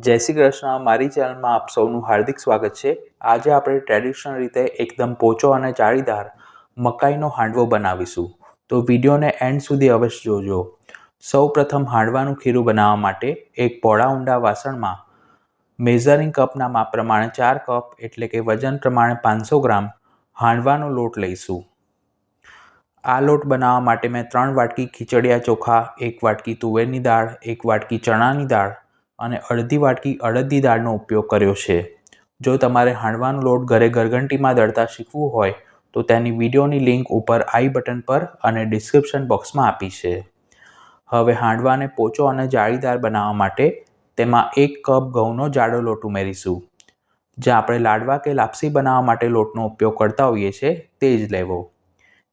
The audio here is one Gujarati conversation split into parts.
જય શ્રી કૃષ્ણ. મારી ચેનલમાં આપ સૌનું હાર્દિક સ્વાગત છે. આજે આપણે ટ્રેડિશનલ રીતે એકદમ પોચો અને જાળીદાર મકાઈનો હાંડવો બનાવીશું. તો વિડીયોને એન્ડ સુધી અવશ્ય જોજો. સૌ પ્રથમ હાંડવાનું ખીરું બનાવવા માટે એક પહોળા ઊંડા વાસણમાં મેઝરિંગ કપના માપ પ્રમાણે 4 કપ એટલે કે વજન પ્રમાણે 500 ગ્રામ હાંડવાનો લોટ લઈશું. આ લોટ બનાવવા માટે મેં 3 વાટકી ખીચડિયા ચોખા, 1 વાટકી તુવેરની દાળ, 1 વાટકી ચણાની દાળ અને અડધી વાટકી અડદની દાળનો ઉપયોગ કર્યો છે. જો તમારે હાંડવાનો લોટ ઘરે ગરગંટીમાં દળતા શીખવું હોય તો તેની વિડીયોની લિંક ઉપર આઈ બટન પર અને ડિસ્ક્રિપ્શન બોક્સમાં આપી છે. હવે હાંડવાને પોચો અને જાળીદાર બનાવવા માટે તેમાં 1 કપ ઘઉંનો જાડો લોટ ઉમેરીશું. જે આપણે લાડવા કે લાપસી બનાવવા માટે લોટનો ઉપયોગ કરતા હોઈએ છીએ તે જ લેવો.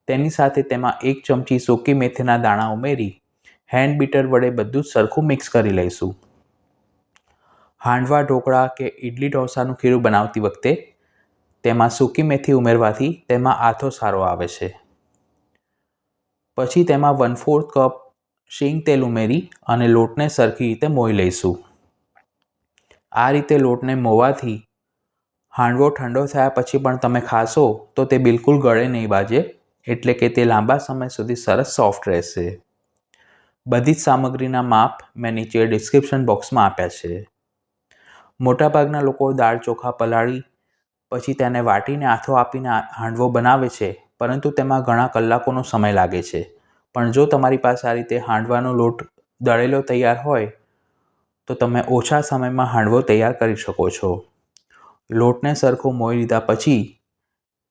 તેની સાથે તેમાં 1 ચમચી સૂકી મેથીના દાણા ઉમેરી હેન્ડ બીટર વડે બધું જ સરખું મિક્સ કરી લઈશું. હાંડવા, ઢોકળા કે ઇડલી ઢોસાનું ખીરું બનાવતી વખતે તેમાં સૂકી મેથી ઉમેરવાથી તેમાં આથો સારો આવે છે. પછી તેમાં 1/4 કપ શીંગ તેલ ઉમેરી અને લોટને સરખી રીતે મોઈ લઈશું. આ રીતે લોટને મોવાથી હાંડવો ઠંડો થયા પછી પણ તમે ખાશો તો તે બિલકુલ ગળે નહીં બાજે, એટલે કે તે લાંબા સમય સુધી સરસ સોફ્ટ રહેશે. બધી જ સામગ્રીના માપ મેં નીચે ડિસ્ક્રિપ્શન બોક્સમાં આપ્યા છે. મોટાભાગના લોકો દાળ ચોખા પલાળી પછી તેને વાટીને આથો આપીને હાંડવો બનાવે છે, પરંતુ તેમાં ઘણા કલાકોનો સમય લાગે છે. પણ જો તમારી પાસે આ રીતે હાંડવાનો લોટ દળેલો તૈયાર હોય તો તમે ઓછા સમયમાં હાંડવો તૈયાર કરી શકો છો. લોટને સરખો મોઈ લીધા પછી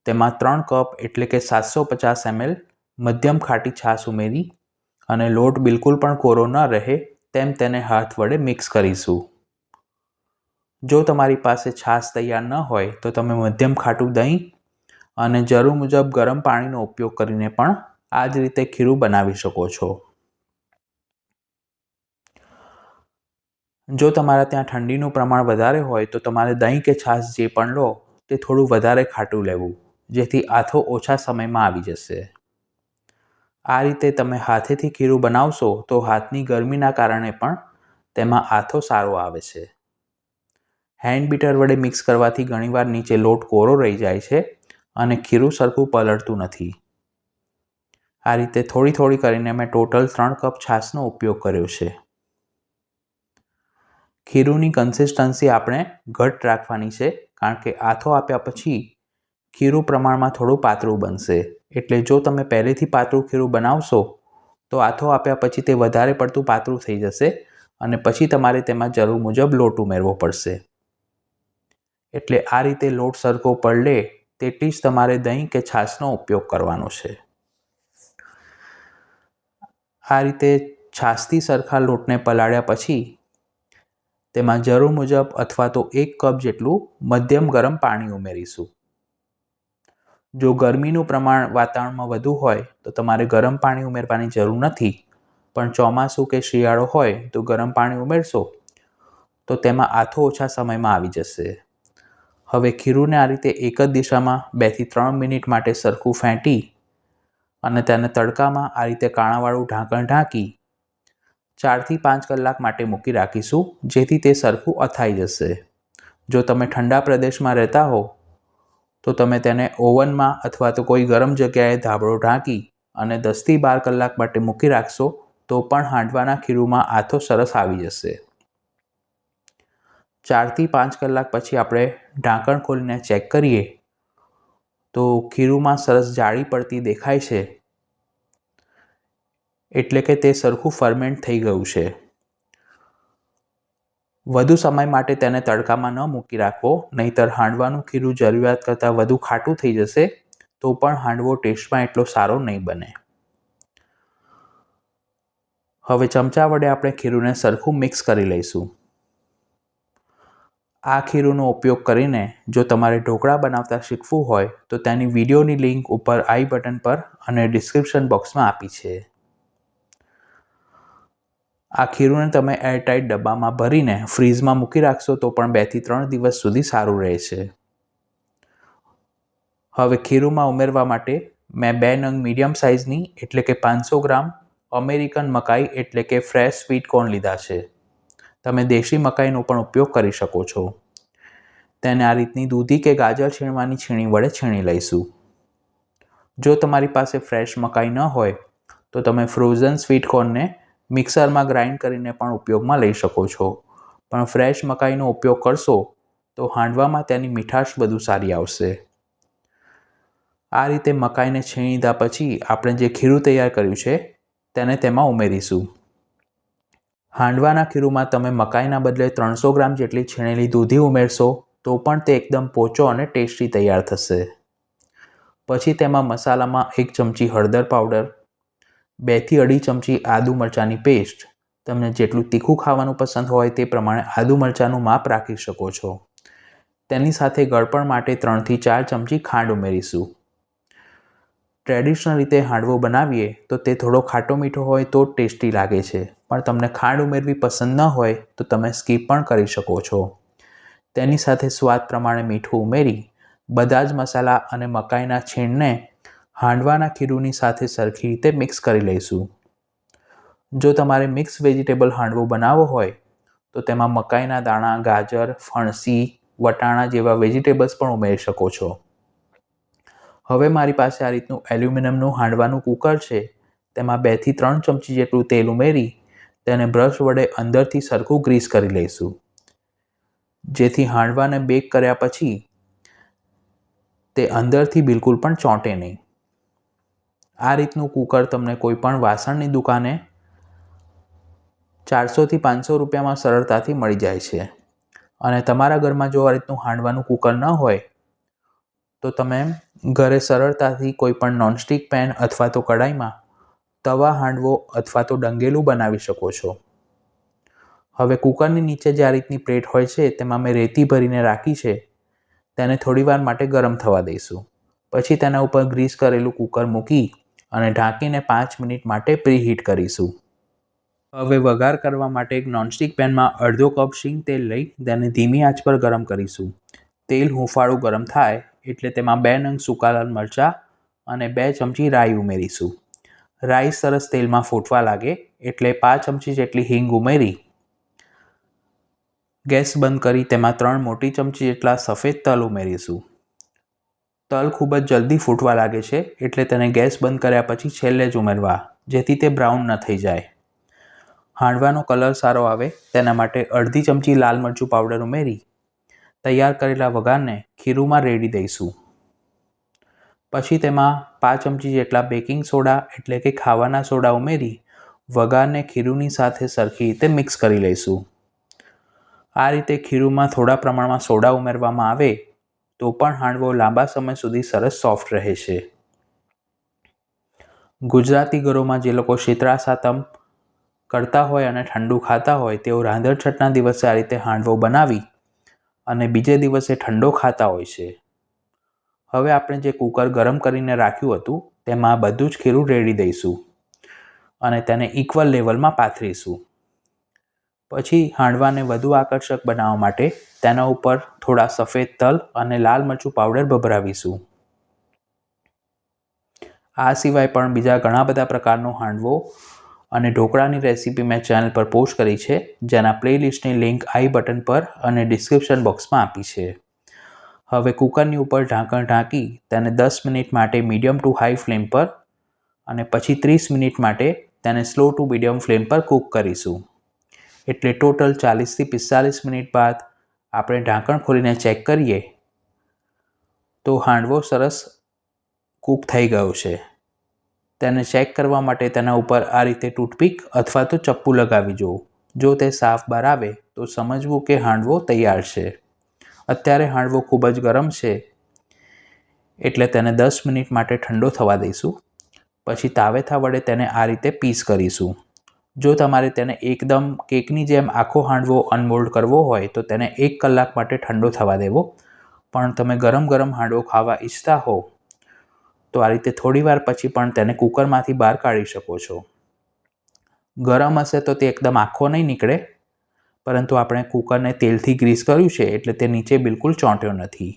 તેમાં 3 કપ એટલે કે 750 ml મધ્યમ ખાટી છાશ ઉમેરી અને લોટ બિલકુલ પણ કોરો ન રહે તેમ તેને હાથ વડે મિક્સ કરીશું. જો તમારી પાસે છાશ તૈયાર ન હોય તો તમે મધ્યમ ખાટું દહીં અને જરૂર મુજબ ગરમ પાણીનો ઉપયોગ કરીને પણ આ જ રીતે ખીરું બનાવી શકો છો. જો તમારા ત્યાં ઠંડીનું પ્રમાણ વધારે હોય તો તમારે દહીં કે છાશ જે પણ લો તે થોડું વધારે ખાટું લેવું, જેથી આથો ઓછા સમયમાં આવી જશે. આ રીતે તમે હાથેથી ખીરું બનાવશો તો હાથની ગરમીના કારણે પણ તેમાં આથો સારો આવે છે. હેન્ડ બીટર વડે મિક્સ કરવાથી ઘણીવાર નીચે લોટ કોરો રહી જાય છે અને ખીરું સરખું પલળતું નથી. આ રીતે થોડી થોડી કરીને મેં ટોટલ 3 કપ છાશનો ઉપયોગ કર્યો છે. ખીરુંની કન્સિસ્ટન્સી આપણે ઘટ્ટ રાખવાની છે, કારણ કે આથો આપ્યા પછી ખીરું પ્રમાણમાં થોડું પાતળું બનશે. એટલે જો તમે પહેલેથી પાતળું ખીરું બનાવશો તો આથો આપ્યા પછી તે વધારે પડતું પાતળું થઈ જશે અને પછી તમારે તેમાં જરૂર મુજબ લોટ ઉમેરવો પડશે. એટલે આ રીતે લોટ સરખો પલળે તેટલી જ તમારે દહીં કે છાશનો ઉપયોગ કરવાનો છે. આ રીતે છાશથી સરખા લોટને પલાળ્યા પછી તેમાં જરૂર મુજબ અથવા તો 1 કપ જેટલું મધ્યમ ગરમ પાણી ઉમેરીશું. જો ગરમીનું પ્રમાણ વાતાવરણમાં વધુ હોય તો તમારે ગરમ પાણી ઉમેરવાની જરૂર નથી, પણ ચોમાસું કે શિયાળો હોય તો ગરમ પાણી ઉમેરશો તો તેમાં આથો ઓછા સમયમાં આવી જશે. હવે ખીરુંને આ રીતે એક જ દિશામાં 2 થી 3 મિનિટ માટે સરખું ફેંટી અને તેને તડકામાં આ રીતે કાણાવાળું ઢાંકણ ઢાંકી 4 થી 5 કલાક માટે મૂકી રાખીશું, જેથી તે સરખું અથાઈ જશે. જો તમે ઠંડા પ્રદેશમાં રહેતા હો તો તમે તેને ઓવનમાં અથવા તો કોઈ ગરમ જગ્યાએ ધાબળો ઢાંકી અને 10 થી 12 કલાક માટે મૂકી રાખશો તો પણ હાંડવાના ખીરુંમાં આથો સરસ આવી જશે. 4 થી 5 કલાક પછી આપણે ઢાંકણ ખોલીને ચેક કરીએ તો ખીરુંમાં સરસ જાળી પડતી દેખાય છે, એટલે કે તે સરખું ફર્મેન્ટ થઈ ગયું છે. વધુ સમય માટે તેને તડકામાં ન મૂકી રાખવો, નહીંતર હાંડવાનું ખીરું જરૂરિયાત કરતાં વધુ ખાટું થઈ જશે તો પણ હાંડવો ટેસ્ટમાં એટલો સારો નહીં બને. હવે ચમચા વડે આપણે ખીરુંને સરખું મિક્સ કરી લઈશું. આ ખીરુંનો ઉપયોગ કરીને જો તમારે ઢોકળા બનાવતા શીખવું હોય તો તેની વિડીયોની લિંક ઉપર આઈ બટન પર અને ડિસ્ક્રિપ્શન બોક્સમાં આપી છે. આ ખીરુંને તમે એરટાઇટ ડબ્બામાં ભરીને ફ્રીઝમાં મૂકી રાખશો તો પણ 2 થી 3 દિવસ સુધી સારું રહે છે. હવે ખીરુંમાં ઉમેરવા માટે મેં 2 નંગ મીડિયમ સાઇઝની એટલે કે 500 ગ્રામ અમેરિકન મકાઈ એટલે કે ફ્રેશ સ્વીટ કોર્ન લીધા છે. તમે દેશી મકાઈનો પણ ઉપયોગ કરી શકો છો. તેને આ રીતની દૂધી કે ગાજર છીણવાની છીણી વડે છીણી લઈશું. જો તમારી પાસે ફ્રેશ મકાઈ ન હોય તો તમે ફ્રોઝન સ્વીટ કોર્નને મિક્સરમાં ગ્રાઇન્ડ કરીને પણ ઉપયોગમાં લઈ શકો છો. પણ ફ્રેશ મકાઈનો ઉપયોગ કરશો તો હાંડવામાં તેની મીઠાશ વધુ સારી આવશે. આ રીતે મકાઈને છીણી લીધા પછી આપણે જે ખીરું તૈયાર કર્યું છે તેને તેમાં ઉમેરીશું. હાંડવાના ખીરુંમાં તમે મકાઈના બદલે 300 ગ્રામ જેટલી છીણેલી દૂધી ઉમેરશો તો પણ તે એકદમ પોચો અને ટેસ્ટી તૈયાર થશે. પછી તેમાં મસાલામાં 1 ચમચી હળદર પાવડર, 2 થી 2.5 ચમચી આદુ મરચાંની પેસ્ટ, તમને જેટલું તીખું ખાવાનું પસંદ હોય તે પ્રમાણે આદુ મરચાંનું માપ રાખી શકો છો. તેની સાથે ગળપણ માટે 3 થી 4 ચમચી ખાંડ ઉમેરીશું. ટ્રેડિશનલ રીતે હાંડવો બનાવીએ તો તે થોડો ખાટો મીઠો હોય તો જ ટેસ્ટી લાગે છે, પણ તમને ખાંડ ઉમેરવી પસંદ ન હોય તો તમે સ્કીપ પણ કરી શકો છો. તેની સાથે સ્વાદ પ્રમાણે મીઠું ઉમેરી બધા જ મસાલા અને મકાઈના છીણને હાંડવાના ખીરુંની સાથે સરખી રીતે મિક્સ કરી લઈશું. જો તમારે મિક્સ વેજીટેબલ હાંડવો બનાવવો હોય તો તેમાં મકાઈના દાણા, ગાજર, ફણસી, વટાણા જેવા વેજીટેબલ્સ પણ ઉમેરી શકો છો. હવે મારી પાસે આ રીતનું એલ્યુમિનિયમનું હાંડવાનું કુકર છે. તેમાં 2 થી 3 ચમચી જેટલું તેલ ઉમેરી તેને બ્રશ વડે અંદરથી સરખું ગ્રીસ કરી લઈશું, જેથી હાંડવાને બેક કર્યા પછી તે અંદરથી બિલકુલ પણ ચોંટે નહીં. આ રીતનું કુકર તમને કોઈ પણ વાસણની દુકાને 400 થી 500 રૂપિયામાં સરળતાથી મળી જાય છે. અને તમારા ઘરમાં જો આ રીતનું હાંડવાનું કુકર ન હોય તો તમે ઘરે સરળતાથી કોઈ પણ નોનસ્ટિક પેન અથવા તો કડાઈમાં તવા હાંડવો અથવા તો ડંગેલું બનાવી શકો છો. હવે કુકરની નીચે જે આ રીતની પ્લેટ હોય છે તેમાં મેં રેતી ભરીને રાખી છે. તેને થોડીવાર માટે ગરમ થવા દઈશું. પછી તેના ઉપર ગ્રીસ કરેલું કુકર મૂકી અને ઢાંકીને 5 મિનિટ માટે પ્રીહીટ કરીશું. હવે વઘાર કરવા માટે એક નોનસ્ટિક પેનમાં અડધો કપ શીંગ તેલ લઈ તેને ધીમી આંચ પર ગરમ કરીશું. તેલ હૂંફાળું ગરમ થાય એટલે તેમાં 2 નંગ સૂકા લાલ મરચાં અને 2 ચમચી રાઈ ઉમેરીશું. રાઈ સરસ તેલમાં ફૂટવા લાગે એટલે 5 ચમચી જેટલી હિંગ ઉમેરી ગેસ બંધ કરી તેમાં 3 મોટી ચમચી જેટલા સફેદ તલ ઉમેરીશું. તલ ખૂબ જ જલ્દી ફૂટવા લાગે છે એટલે તેને ગેસ બંધ કર્યા પછી છેલ્લે જ ઉમેરવા, જેથી તે બ્રાઉન ન થઈ જાય. હાંડવાનો કલર સારો આવે તેના માટે અડધી ચમચી લાલ મરચું પાવડર ઉમેરી તૈયાર કરેલા વઘારને ખીરુંમાં રેડી દઈશું. પછી તેમાં 5 ચમચી જેટલા બેકિંગ સોડા એટલે કે ખાવાના સોડા ઉમેરી વઘારને ખીરુંની સાથે સરખી રીતે મિક્સ કરી લઈશું. આ રીતે ખીરુંમાં થોડા પ્રમાણમાં સોડા ઉમેરવામાં આવે તો પણ હાંડવો લાંબા સમય સુધી સરસ સોફ્ટ રહે છે. ગુજરાતી ઘરોમાં જે લોકો શીતળા સાતમ કરતા હોય અને ઠંડુ ખાતા હોય તેઓ રાંધણછઠના દિવસે આ રીતે હાંડવો બનાવી અને બીજે દિવસે ઠંડો ખાતા હોય છે. હવે આપણે જે કુકર ગરમ કરીને રાખ્યું હતું તેમાં બધું જ ખીરું રેડી દઈશું અને તેને ઇક્વલ લેવલમાં પાથરીશું. પછી હાંડવાને વધુ આકર્ષક બનાવવા માટે તેના ઉપર થોડા સફેદ તલ અને લાલ મરચું પાવડર ભભરાવીશું. આ સિવાય પણ બીજા ઘણા બધા પ્રકારનો હાંડવો અને ઢોકળાની રેસીપી મેં ચેનલ પર પોસ્ટ કરી છે, જેના પ્લેલિસ્ટની લિંક આઈ બટન પર અને ડિસ્ક્રિપ્શન બોક્સમાં આપી છે. હવે કુકરની ઉપર ઢાંકણ ઢાંકી તેને 10 મિનિટ માટે મીડિયમ ટુ હાઈ ફ્લેમ પર અને પછી 30 મિનિટ માટે તેને સ્લો ટુ મીડિયમ ફ્લેમ પર કૂક કરીશું. એટલે ટોટલ 40 થી 45 મિનિટ બાદ આપણે ઢાંકણ ખોલીને ચેક કરીએ તો હાંડવો સરસ કૂક થઈ ગયો છે. તેને ચેક કરવા માટે તેના ઉપર આ રીતે ટૂથપીક અથવા તો ચપ્પુ લગાવી જુઓ. જો તે સાફ બહાર આવે તો સમજવું કે હાંડવો તૈયાર છે. અત્યારે હાંડવો ખૂબ જ ગરમ છે એટલે તેને 10 મિનિટ માટે ઠંડો થવા દઈશું. પછી તાવેથા વડે તેને આ રીતે પીસ કરીશું. જો તમારે તેને એકદમ કેકની જેમ આખો હાંડવો અનમોલ્ડ કરવો હોય તો તેને 1 કલાક માટે ઠંડો થવા દેવો. પણ તમે ગરમ ગરમ હાંડવો ખાવા ઈચ્છતા હો તો આ રીતે થોડીવાર પછી પણ તેને કુકરમાંથી બહાર કાઢી શકો છો. ગરમ હશે તો તે એકદમ આખો નહીં નીકળે, પરંતુ આપણે કુકરને તેલથી ગ્રીસ કર્યું છે એટલે તે નીચે બિલકુલ ચોંટ્યો નથી.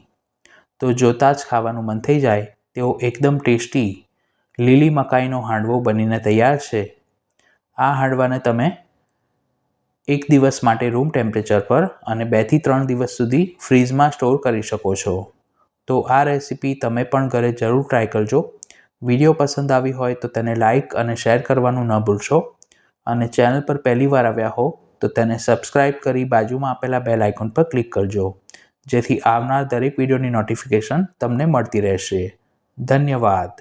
તો જોતાં જ ખાવાનું મન થઈ જાય તેવો એકદમ ટેસ્ટી લીલી મકાઈનો હાંડવો બનીને તૈયાર છે. આ હાંડવાને તમે 1 દિવસ માટે રૂમ ટેમ્પરેચર પર અને 2 થી 3 દિવસ સુધી ફ્રીઝમાં સ્ટોર કરી શકો છો. તો આ રેસીપી તમે પણ ઘરે જરૂર ટ્રાય કરજો. વિડીયો પસંદ આવી હોય તો તેને લાઇક અને શેર કરવાનું ન ભૂલશો અને ચેનલ પર પહેલીવાર આવ્યા હો તો તેને સબસ્ક્રાઇબ કરી બાજુમાં આપેલા બેલ આઇકોન પર ક્લિક કરજો, જેથી આવનાર દરેક વિડીયોની નોટિફિકેશન તમને મળતી રહેશે. ધન્યવાદ.